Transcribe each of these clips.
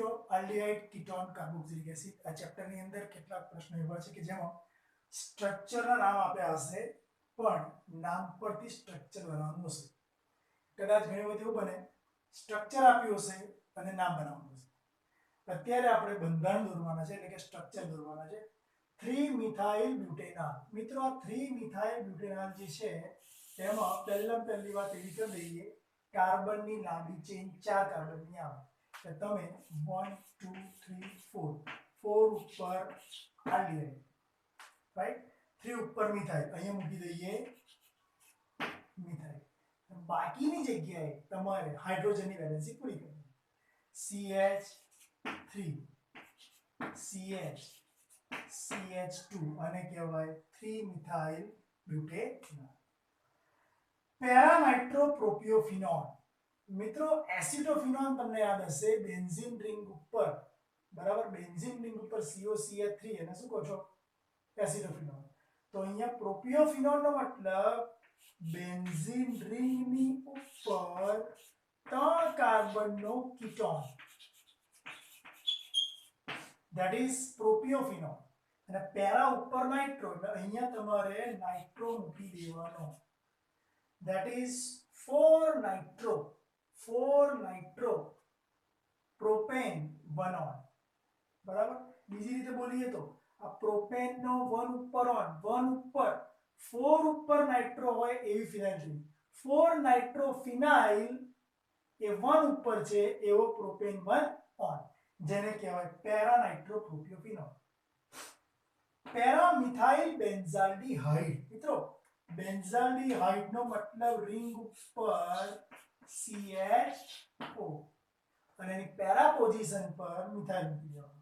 મિત્રો aldehyde ketone carboxylic acid આ chapter ની અંદર કેટલાક પ્રશ્નો એવા છે કે જેમાં સ્ટ્રક્ચરના નામ આપ્યા હશે પણ નામ પરથી સ્ટ્રક્ચર બનાવવાનું હશે. કદાચ ઘણી વખત એવું બને સ્ટ્રક્ચર આપ્યું હશે અને નામ બનાવવાનું હશે. અત્યારે આપણે બંધારણ દોરવાના છે એટલે કે સ્ટ્રક્ચર દોરવાના છે. 3 મિથાઇલ બ્યુટેનાલ. મિત્રો આ 3 મિથાઇલ બ્યુટેનાલ જે છે તેમાં પહેલી વાત એવી કરી દઈએ કાર્બનની લાંબી ચેન 4 કાર્બનની આવે. તો તમે 1 2 3 4 4 ઉપર આલ્ડિહાઇડ રાઈટ 3 ઉપર મિથાઇલ અહીંયા મૂકી દઈએ મિથાઇલ. બાકીની જગ્યાએ તમારે હાઇડ્રોજનની વેલેન્સી પૂરી કરવાની. CH3 CH CH2 આને કહેવાય 3 મિથાઇલ બ્યુટેનાલ. પેરા નાઇટ્રોપ્રોપિયોફિનોલ. મિત્રો એસિટોફિનોલ તમને યાદ હશે બેન્ઝીન રિંગ ઉપર બરાબર બેન્ઝીન રિંગ ઉપર COCH3 એને શું કહો છો એસિટોફિનોલ. તો અહીંયા પ્રોપિયોફિનોલ નો મતલબ બેન્ઝીન રિંગની ઉપર 3 કાર્બનનો કીટોન that is પ્રોપિયોફિનોલ. અને પેરા ઉપર નાઇટ્રો એટલે અહીંયા તમારે નાઇટ્રો મૂકી દેવાનો. that is 4 nitro propane 1 on બરાબર. બીજી રીતે બોલીએ તો આ પ્રોપેન નો 1 ઉપર ઓન 1 ઉપર 4 ઉપર નાઇટ્રો હોય એવી ફિનાઇલ રિંગ 4 નાઇટ્રો ફિનાઇલ એ 1 ઉપર છે એવો પ્રોપેન 1 ઓન જેને કહેવાય para nitropropiophenol. Para methyl benzaldehyde. મિત્રો બેન્ઝાલ્ડિહાઇડ નો મતલબ રિંગ ઉપર CHO અને એની પેરા પોઝિશન પર મિથાઇલ મૂકી દેવાનો.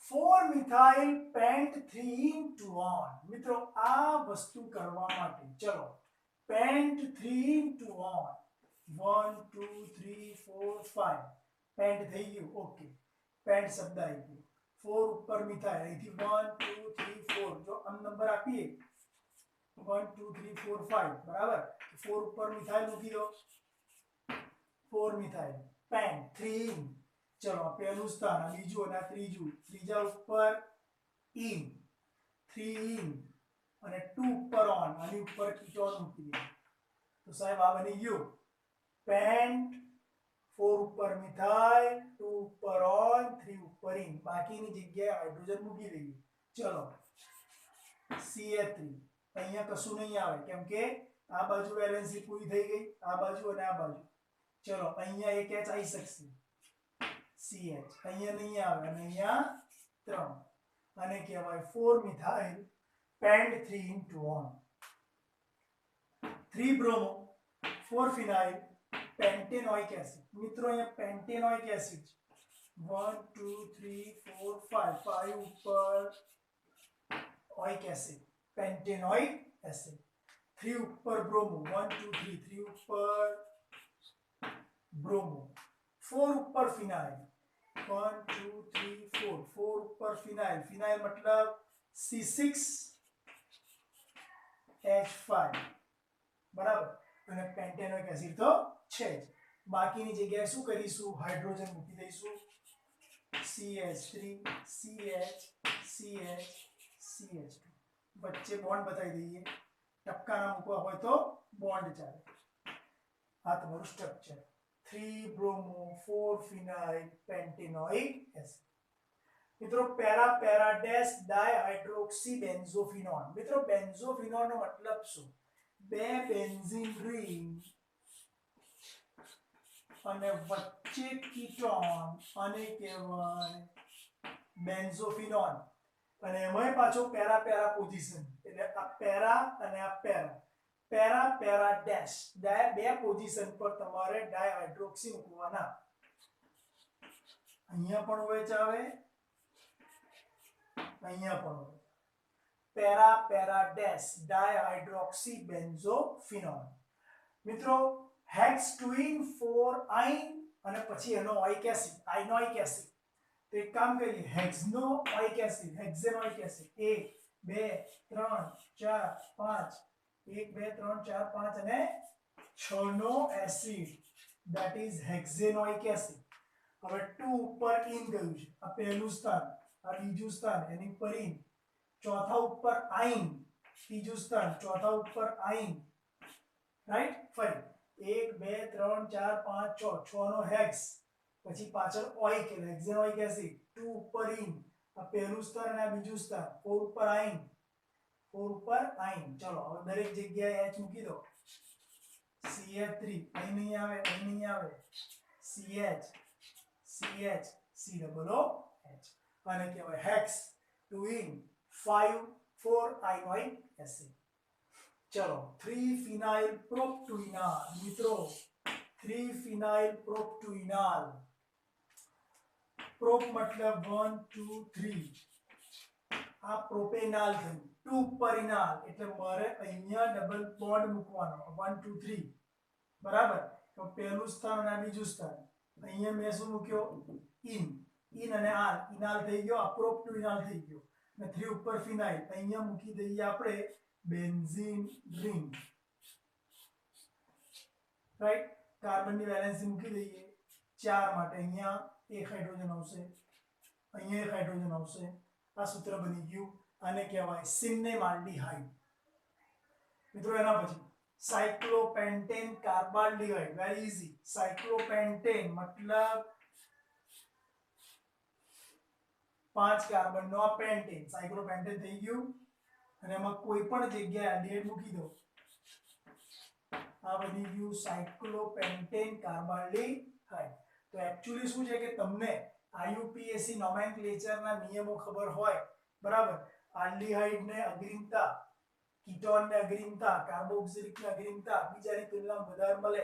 4 મિથાઇલ પેન્ટ 3:1. મિત્રો આ વસ્તુ કરવા માટે ચલો પેન્ટ 3:1 1 2 3 4 5 પેન્ટ થઈ ગયું. ઓકે પેન્ટ શબ્દ આવી ગયો. 4 ઉપર મિથાઇલ અહીંથી 1 2 3 4 જો આમ નંબર આપીએ 1 2 3 4 5 બરાબર. 4 ઉપર મિથાઇલ મૂકી દો 4 મિથાઇલ પેન્ટ 3 ચલો પહેલું સ્થાન બીજું અને ત્રીજું ત્રીજા ઉપર ઇન 3 ઇન અને 2 ઉપર ઓન આની ઉપર કીટોન મૂકી દો. તો સાહેબ આ બની ગયું પેન્ટ 4 ઉપર મિથાઇલ 2 ઉપર ઓન 3 ઉપર ઇન. બાકીની જગ્યાએ હાઇડ્રોજન મૂકી દઈએ. ચલો CH3 અહીંયા કશું નહીં આવે કેમ કે આ બાજુ વેલેન્સી પૂરી થઈ ગઈ આ બાજુ અને આ બાજુ. ચલો અહીંયા એક H આવી શકશે CH અહીંયા નહીં આવે અને અહીંયા 3 આને કહેવાય 4 મિથાઇલ પેન્ટ 3:1 3 બ્રોમો 4 ફિનાઇલ પેન્ટેનોઇક એસિડ. મિત્રો અહીંયા પેન્ટેનોઇક એસિડ 1 2 3 4 5 ઉપર ઓઇક એસિડ પેન્ટેનોઇક એસિડ 3 ઉપર બ્રોમો 1 2 3 3 ઉપર બ્રોમો 4 ઉપર ફિનાઇલ 1 2 3 4 4 ઉપર ફિનાઇલ ફિનાઇલ મતલબ C6H5 બરાબર. અને પેન્ટેનોઇક એસિડ તો છે જ. બાકીની જગ્યાએ શું કરીશું હાઇડ્રોજન મૂકી દઈશું CH3 CH CH CH2 વચ્ચે બોન્ડ બતાવી દઈએ. ટપકાના મૂકવા હોય તો બોન્ડ ચાલે. આ તમારું સ્ટ્રક્ચર 3 બ્રોમો 4 ફિનાઇલ પેન્ટેનોઇક એસિડ. મિત્રો para para dash dihydroxy benzophenol. મિત્રો બેન્ઝોફિનોલ નો મતલબ શું બે બેન્ઝીન રિંગ અને વચ્ચે કીટોન આને કહેવાય બેન્ઝોફિનોલ. અને એમાંય પાછો પેરા પેરા પોઝિશન એટલે આ પેરા અને આ પેરા પેરા પેરા ડેશ બે પોઝિશન પર તમારે ડાયહાઇડ્રોક્સી મૂકવાના. અહીંયા પણ OH આવે અહીંયા પણ OH. Para para dash dihydroxy benzophenol. મિત્રો હેક્સ ટ્વિન 4 આઇન અને પછી એનો ઓઇક એસિડ આઇનોઇક એસિડ. તો એક કામ કરીએ હેક્સનો ઓઇક એસિડ હેક્સેનોઇક એસિડ 1 2 3 4 5 1 2 3 4 5 અને 6 નો acid that is hexanoic acid. હવે 2 ઉપર ઇન ગયું છે, આ પહેલું સ્થાન, આ બીજું સ્થાન, એની ઉપર ઇન, ચોથા ઉપર આઇન, ત્રીજું સ્થાન, ચોથા ઉપર આઇન, રાઈટ. ફરી 1 2 3 4 5 6, 6 નો હેક્સ, પછી પાછળ ઓઇક એટલે હેક્ઝેનોઇક એસિડ, 2 ઉપર ઇન, આ પહેલું સ્થાન અને આ બીજું સ્થાન, 4 ઉપર આઇન, 4 ઉપર આઇન. ચલો હવે દરેક જગ્યાએ H મૂકી દો. CH3 અહીં નહીં આવે, અહીં નહીં આવે, CH CH COOH, આને કહેવાય હેક્સ 2 in 5 4 ionic acid. ચલો 3 phenyl propylenol મિત્રો, 3 phenyl propylenol, પ્રોપ મતલબ 1 2 3, આ પ્રોપેનાલ થયું, 2 પરિનાલ એટલે મારે અહીંયા ડબલ બોન્ડ મૂકવાનો, 1 2 3, બરાબર. તો પહેલું સ્થાન અને બીજું સ્થાન, અહીંયા મેં શું મૂક્યો, ઇન, ઇન અને આર, ઇનાલ થઈ ગયો, આ પ્રોપ ટુ ઇનાલ થઈ ગયો, અને 3 ઉપર ફિનાઇલ, અહીંયા મૂકી દઈએ આપણે બેન્ઝીન રિંગ, રાઈટ. કાર્બનની વેલેન્સી મૂકી દઈએ 4 માટે, અહીંયા એક હાઇડ્રોજન આવશે, અહીંયા એક હાઇડ્રોજન આવશે, આ સૂત્ર બની ગયું. આને કહેવાય સિનેમાલ્ડીહાઇડ. મિત્રો એના પછી સાયક્લોપેન્ટેન કાર્બાલ્ડિહાઇડ, વેરી ઇઝી. સાયક્લોપેન્ટેન મતલબ 5 કાર્બન નો પેન્ટેન, સાયક્લોપેન્ટેન થઈ ગયું, અને એમાં કોઈ પણ જગ્યાએ ડેટ મૂકી દો, આ બની ગયું સાયક્લોપેન્ટેન કાર્બાલ્ડિહાઇડ. તો એક્ચ્યુઅલી શું છે કે તમને આઈયુપીએસસી નોમેનક્લેચરના નિયમો ખબર હોય, બરાબર. આલ્ડિહાઇડ ને અગ્રીમતા, કીટોન ને અગ્રીમતા, કાર્બોક્સિલિક ને અગ્રીમતા બીજાની તુલનામાં વધારે મળે,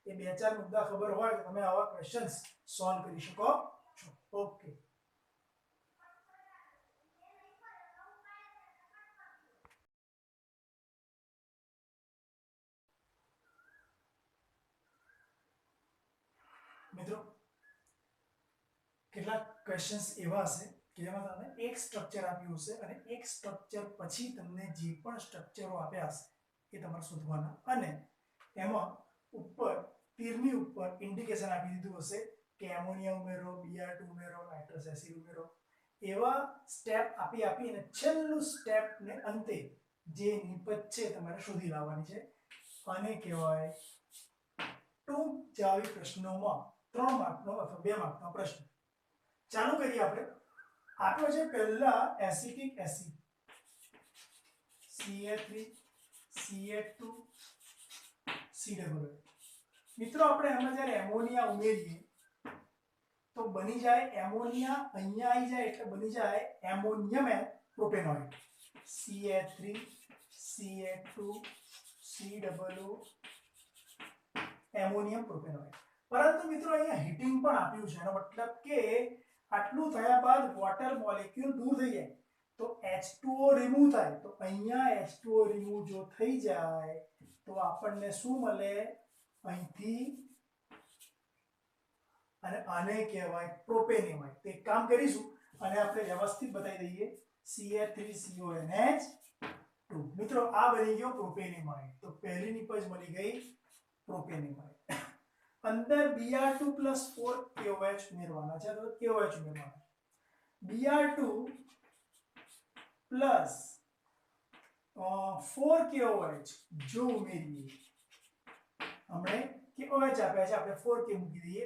એ 2-4 મુદ્દા ખબર હોય તો તમે આવા ક્વેશ્ચન્સ સોલ્વ કરી શકો છો. ઓકે. મિત્રો કેટલાક ક્વેશ્ચન્સ એવા હશે કે જેમાં તમને એક સ્ટ્રક્ચર આપ્યું હશે અને એક સ્ટ્રક્ચર પછી તમને જે પણ સ્ટ્રક્ચરો આપ્યા હશે એ તમારે શોધવાના, અને એમાં ઉપર તીરની ઉપર ઇન્ડિકેશન આપી દીધું હશે કે એમોનિયા ઉમેરો, Br2 ઉમેરો, નાઇટ્રસ એસિડ ઉમેરો, એવા સ્ટેપ આપી આપીને છેલ્લું સ્ટેપ ને અંતે જે નિપજ છે તમારે શોધી લાવવાની છે. આને કહેવાય ટૂંક જાવી પ્રશ્નોમાં 3 માર્કનો અથવા 2 માર્કનો પ્રશ્ન. ચાલુ કરીએ આપણે. આપ્યો છે પહેલા acetic acid CH3 CH2 COOH. મિત્રો આપણે આમાં જ્યારે એમોનિયા ઉમેરીએ તો બની જાય એમોનિયા, અહીંયા આવી જાય એટલે બની જાય ammonium propanoid, CH3 CH2 COOH, ammonium propanoid. પરંતુ મિત્રો અહીંયા હીટિંગ પણ આપ્યું છે, એનો મતલબ કે આટલું થયા બાદ વોટર મોલેક્યુલ દૂર થઈ જાય તો H2O રિમૂવ થાય, તો અહીંયા H2O રિમૂવ જો થઈ જાય તો આપણને શું મળે, અહીંથી, અને આને કહેવાય પ્રોપેનેમાઇડ. તો એક કામ કરીશું અને આપણે વ્યવસ્થિત બતાવી દઈએ, CH3CONH2. મિત્રો આ બની ગયો પ્રોપેનેમાઇડ. તો પહેલી નિપજ મળી ગઈ પ્રોપેનેમાઇડ. અંદર Br2 + 4 KOH ઉમેરવાના છે, તો KOH ઉમેરવાના. Br2 + 4 KOH જો ઉમેરીએ, हमने KOH આપ્યા છે, આપણે 4K મૂકી દઈએ.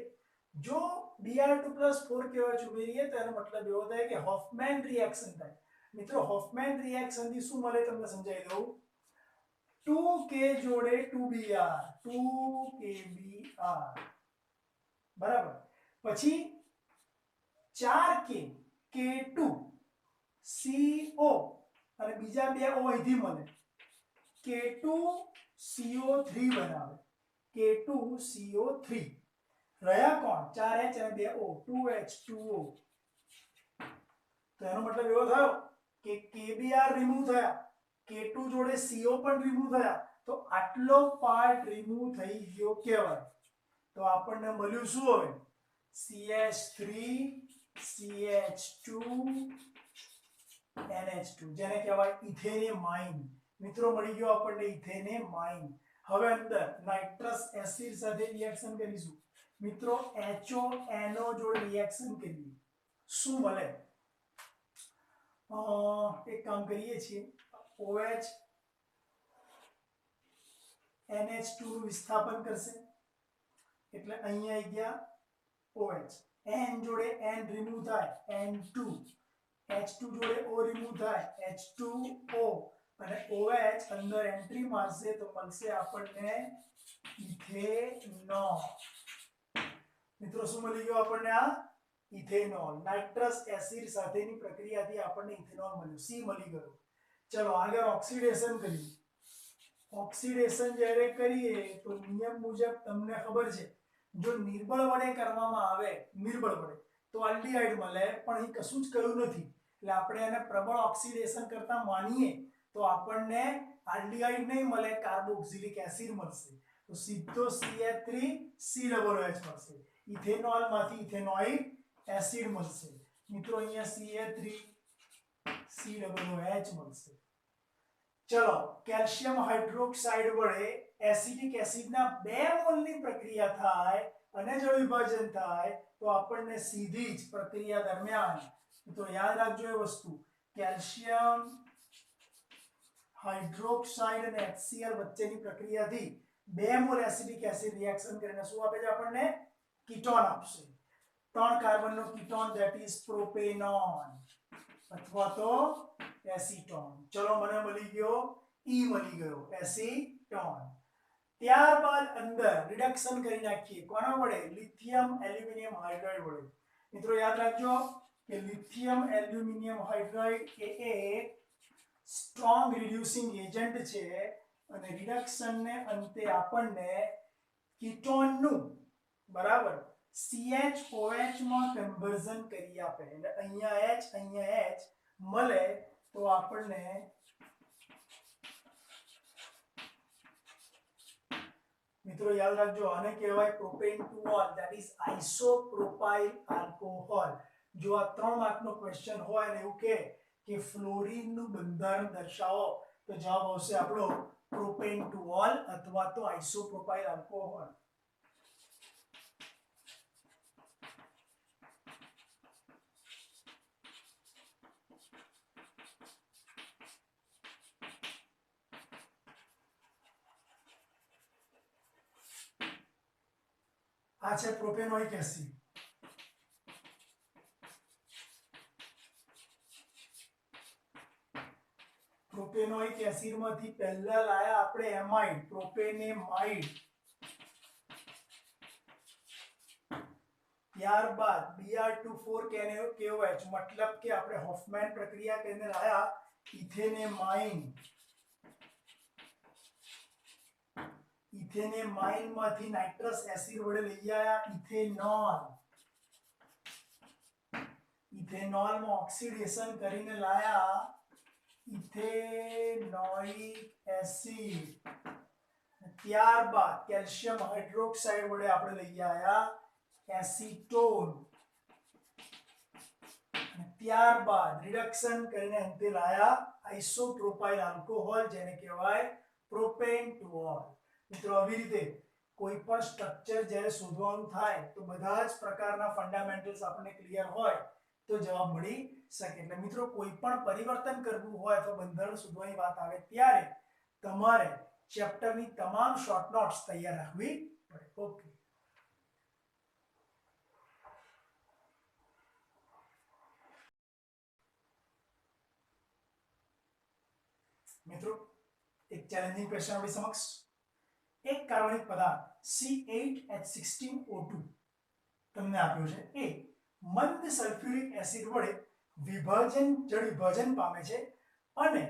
જો Br2 + 4 KOH ઉમેરીએ તો એનો મતલબ એવો થાય કે હોફમેન રિએક્શન થાય. મિત્રો હોફમેન રિએક્શન થી શું મળે તમને સમજાવી દઉં. 2K જોડે 2Br, 2KBr, બરાબર. પછી 4K K2 CO અને બીજા બે O અહીંથી મળે, K2 CO3 બનાવે, K2 CO3 રહ્યા કોણ, 4H અને 2O, 2H2O. તો એનો મતલબ એવો થયો કે KBr રિમૂવ થયા, K2 જોડે CO પણ રિમૂવ થયા, તો આટલો પાર્ટ રિમૂવ થઈ ગયો કહેવાય. તો આપણને મળ્યું શું હવે, CH3 CH2 NH2, જેને કહેવાય ઇથેનેમાઇન. મિત્રો મળી ગયો આપણને ઇથેનેમાઇન. હવે અંદર નાઇટ્રસ એસિડ સાથે રિએક્શન કરીશું, મિત્રો HONO જોડે રિએક્શન કરીએ શું મળે? એક કામ કરીએ છીએ, OH NH2 નું વિસ્થાપન કરશે એટલે અહીંયા આવી ગયા OH, N જોડે N રિમૂવ થાય N2, H2 જોડે O રિમૂવ થાય H2O અને OH અંદર એન્ટ્રી મારશે તો મળશે આપણને ઇથેનોલ. મિત્રો શું મળી ગયું આપણને? આ ઇથેનોલ. નાઇટ્રસ એસિડ સાથેની પ્રક્રિયાથી આપણને ઇથેનોલ મળ્યું, C મળી ગયું. ચલો આગળ ઓક્સિડેશન કરીએ. ઓક્સિડેશન જ્યારે કરીએ તો નિયમ મુજબ તમને ખબર છે, જો નિર્બળ વડે કરવામાં આવે, નિર્બળ વડે તો આલ્ડીહાઇડ મળે, પણ અહીં કશું જ કહ્યું નથી એટલે આપણે એને પ્રબળ ઓક્સિડેશન કરતા માનીએ તો આપણને આલ્ડીહાઇડ નહીં મળે, કાર્બોક્સિલિક એસિડ મળશે. તો સીધો CH3COOH મળશે. ઇથેનોલ માંથી ઇથેનોઇક એસિડ મળશે. મિત્રો અહીંયા CH3COOH મળશે. ચલો કેલ્શિયમ હાઇડ્રોક્સાઇડ વડે એસિડિક એસિડના 2 મોલની પ્રક્રિયા થાય અને જો વિભાજન થાય તો આપણને સીધી જ પ્રક્રિયા દરમિયાન, તો યાદ રાખજો એ વસ્તુ, કેલ્શિયમ હાઇડ્રોક્સાઇડ અને HCl વચ્ચેની પ્રક્રિયાથી 2 મોલ એસિડિક એસિડ રિએક્શન કરીને શું આપે છે આપણને? કીટોન આપશે. 3 કાર્બનનો કીટોન, ધેટ ઇઝ પ્રોપેનોન અથવા તો એસીટોન. ચલો મને મળી ગયો E મળી ગયો એસીટોન. ત્યારબાદ અંદર રિડક્શન કરી નાખીએ કોના વડે? લિથિયમ એલ્યુમિનિયમ હાઇડ્રાઇડ વડે. મિત્રો યાદ રાખજો કે લિથિયમ એલ્યુમિનિયમ હાઇડ્રાઇડ એ સ્ટ્રોંગ રિડ્યુસિંગ એજન્ટ છે અને રિડક્શનને અંતે આપણને કીટોનનું બરાબર CHOH માં કન્વર્ઝન કરી આપે. એટલે અહીંયા H મળે તો આપણને મિત્રો યાદ રાખજો આને કહેવાય પ્રોપેન-ટુ-ઓલ, ધેટ ઇઝ આઇસોપ્રોપાઇલ આલ્કોહોલ. જો આ 3 માર્કનો ક્વેશ્ચન હોય અને એવું કે ફ્લોરીનનું બંધારણ દર્શાવો તો જવાબ આવશે આપણો પ્રોપેન-ટુ-ઓલ અથવા તો આઇસોપ્રોપાઇલ આલ્કોહોલ. આ છે પ્રોપેનોઇક એસિડ. પ્રોપેનોઇક એસિડ માંથી પહેલા લાયા આપણે એમાઇડ, પ્રોપેનેમાઇડ. ત્યારબાદ Br2 KOH, મતલબ કે આપણે હોફમેન પ્રક્રિયા કરીને લાયા ઇથેનેમાઇન. ઇથેનેમાઇન માંથી નાઇટ્રસ એસિડ વડે લઈ આયા ઇથેનોલ. ઇથેનોલ માં ઓક્સિડેશન કરીને લાયા ઇથેનોઇક એસિડ. ત્યારબાદ કેલ્શિયમ હાઇડ્રોક્સાઇડ વડે આપણે લઈ આયા એસીટોન. ત્યારબાદ રિડક્શન કરીને અંતે લાયા આઇસોપ્રોપાઇલ આલ્કોહોલ, જેને કહેવાય પ્રોપેન-ટુ-ઓલ. મિત્રો આવી રીતે કોઈ પણ સ્ટ્રક્ચર જ્યારે શોધવાનું થાય તો બધા જ પ્રકારના ફંડામેન્ટલ્સ આપણને ક્લિયર હોય તો જવાબ મળી શકે. એટલે મિત્રો કોઈ પણ પરિવર્તન કરવું હોય અથવા બંધારણ શોધવાની વાત આવે ત્યારે તમારે ચેપ્ટરની તમામ શોર્ટ નોટ્સ તૈયાર રાખવી પડે. ઓકે મિત્રો, એક ચેલેન્જિંગ ક્વેશ્ચન આપણી સમક્ષ. એક કાર્બનિક પદાર્થ C8H16O2 તમને આપ્યો છે. એ મંદ સલ્ફ્યુરિક એસિડ વડે જળ વિભાજન પામે છે અને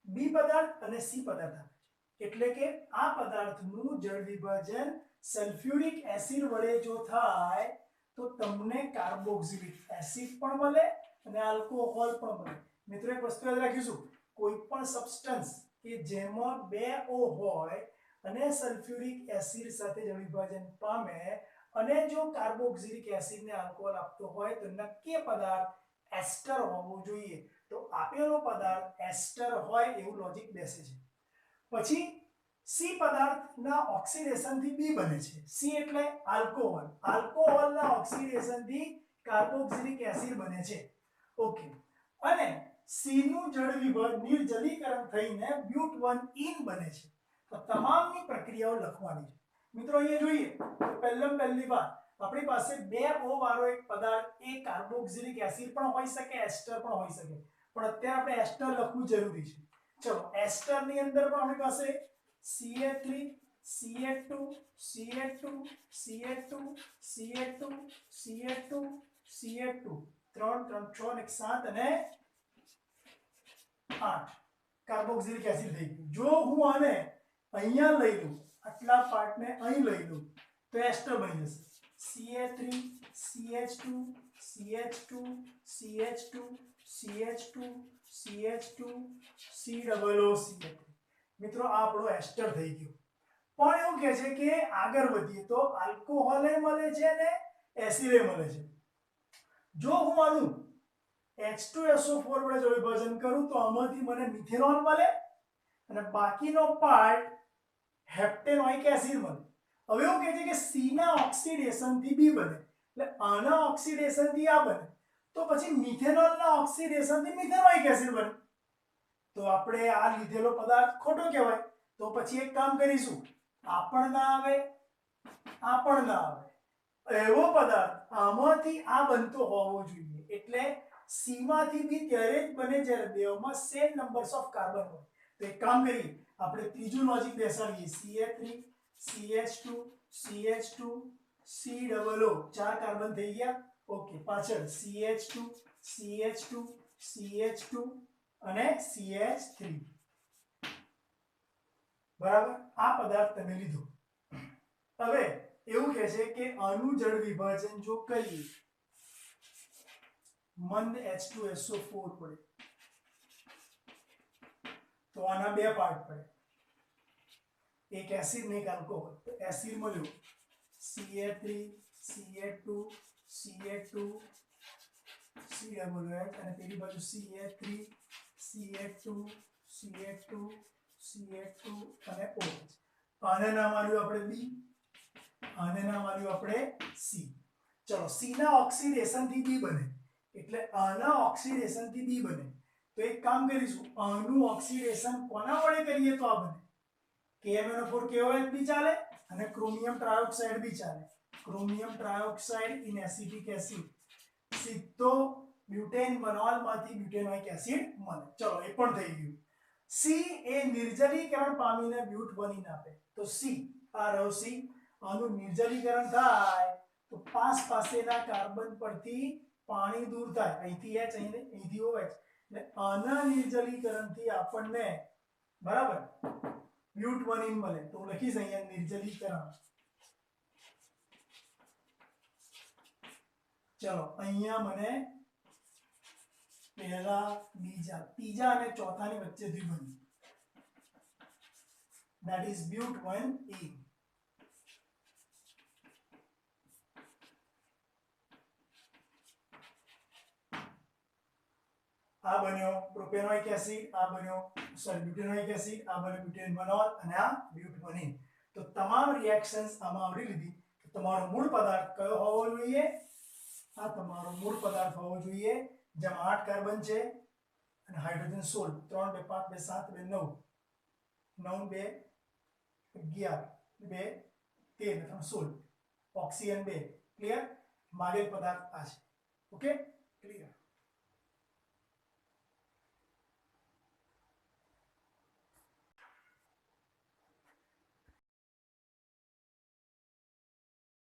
બી પદાર્થ અને સી પદાર્થ આપે છે. એટલે કે આ પદાર્થનું જળ વિભાજન સલ્ફ્યુરિક એસિડ વડે જો થાય તો તમને કાર્બોક્સિલિક એસિડ પણ મળે અને આલ્કોહોલ પણ મળે. મિત્રો એક વસ્તુ યાદ રાખીશું, કોઈ પણ સબસ્ટન્સ કે જેમાં 2 O હોય અને સલ્ફ્યુરિક એસિડ સાથે જળ વિભાજન પામે અને જો કાર્બોક્સિલિક એસિડ ને આલ્કોહોલ આપતો હોય તો નક્કી પદાર્થ એસ્ટર હોવો જોઈએ. તો આપેલો પદાર્થ એસ્ટર હોય એવું લોજિક બેસે છે. પછી સી પદાર્થના ઓક્સિડેશનથી બી બને છે. સી એટલે આલ્કોહોલ. આલ્કોહોલના ઓક્સિડેશનથી કાર્બોક્સિલિક એસિડ બને છે. ઓકે. અને સી નું જળ નિર્જલીકરણ થઈને બ્યુટ-1-ઈન બને છે. તો તમામની પ્રક્રિયાઓ લખવાની છે. મિત્રો અહીંયા જોઈએ તો પહેલી વાત આપણી પાસે 2O વાળો એક પદાર્થ એ કાર્બોક્સિલિક એસિડ પણ હોઈ શકે, એસ્ટર પણ હોઈ શકે. પણ અત્યારે આપણે એસ્ટર લખવું જરૂરી છે. ચલો એસ્ટર ની અંદર પણ આપણી પાસે Ca3 Ca2 Ca2 Ca2 Ca2 Ca2 Ca2 3 3 6 અને 7 અને 8 કાર્બોક્સિલિક એસિડ થઈ ગયું. જો હું આને અહીંયા લઈ લઉં, આટલા પાર્ટને અહીં લઈ લઉં તો એસ્ટર બની જશે. Ca3 CH2 CH2 CH2 CH2 CH2 COOCH3. મિત્રો આ આપણો એસ્ટર થઈ ગયો. પણ એવું કહે છે કે આગળ વધીએ તો આલ્કોહોલે મળે છે ને એસિડે મળે છે. જો હું આનું H2SO4 વડે જો વિભાજન કરું તો આમાંથી મને મિથેનોલ મળે અને બાકીનો પાર્ટ હેપ્ટેનોઇક એસિડ મળે. હવે એવું કહે છે કે સી ના ઓક્સિડેશન થી બી બને, એટલે આના ઓક્સિડેશન થી આ બને, તો પછી મિથેનોલ ના ઓક્સિડેશન થી મિથેનોઇક એસિડ બને. તો આપણે આ લીધેલો પદાર્થ ખોટો કહેવાય. તો પછી એક કામ કરીશું, આ પણ ના આવે, આ પણ ના આવે, એવો પદાર્થ આમાંથી આ બનતો હોવો જોઈએ. એટલે સી માંથી બી ત્યારે જ બને જ્યારે બેવમાં સેમ નંબર્સ ઓફ કાર્બન હોય. તો એક કામ કરીએ, આપણે ત્રીજું logic બેસાડીએ. Ca3 CH2 CHO, 4 carbon થઈ ગયા. ઓકે, પાછળ CH2 CH2 CH2 અને CH3. બરાબર, આ પદાર્થ તમે લીધો. હવે એવું કહે છે કે અણુ જળ વિભાજન જો કરીએ મંદ H2SO4 પડે તો આના બે પાર્ટ પડે, એક એસિડ ને એક આલ્કોહોલ. તો એસિડ મળ્યો Ca3 Ca2 Ca2 COOH અને પેલી બાજુ Ca3 Ca2 Ca2 Ca2 અને OH. આને નામ આવ્યું આપણે બી, આને નામ આવ્યું આપણે સી. ચલો સી ના ઓક્સિડેશન થી બી બને, એટલે આના ઓક્સિડેશન થી બી બને. તો એક કામ કરીશું, આનું ઓક્સિડેશન કોના વડે કરીએ તો આ બને. KMnO4 KOH બી ચાલે અને ક્રોમિયમ ટ્રાયોક્સાઇડ બી ચાલે. Chromium trioxide in acetic acid, સીધો બ્યુટેન ફેનોલ માંથી બ્યુટેનોઇક એસિડ મળે. ચલો એ પણ થઈ ગયું. સી એ નિર્જલીકરણ પામીને બ્યુટ-1-ઈન આપે. તો સી આ રહ્યો સી, આનું નિર્જલીકરણ થાય તો પાસેના કાર્બન પરથી પાણી દૂર થાય, અહીંથી H અહીંથી OH, એટલે આના નિર્જલીકરણથી આપણને બરાબર બ્યુટ-1-ઈન મળે. તો લખીશ અહીંયા નિર્જલીકરણ. ચલો અહીંયા મને પહેલા બીજા ત્રીજા અને ચોથાની વચ્ચેથી બન્યું, that is but-1-ene. આ બન્યો પ્રોપેનોઇક એસિડ, આ બન્યો બ્યુટેનોઇક એસિડ, આ બન્યો બ્યુટેન ફેનોલ અને આ but-1-ene. તો તમામ રિએક્શન્સ આમાં આવરી લીધી. તો તમારો મૂળ પદાર્થ કયો હોવો જોઈએ? આ તમારો મૂળ પદાર્થ હોવો જોઈએ જેમાં 8 કાર્બન છે અને હાઇડ્રોજન 16, 3 2 5 2 7 2 9 9 2 11 2 13 3 16, ઓક્સિજન 2. ક્લિયર? માગેલ પદાર્થ આ છે. Okay, clear.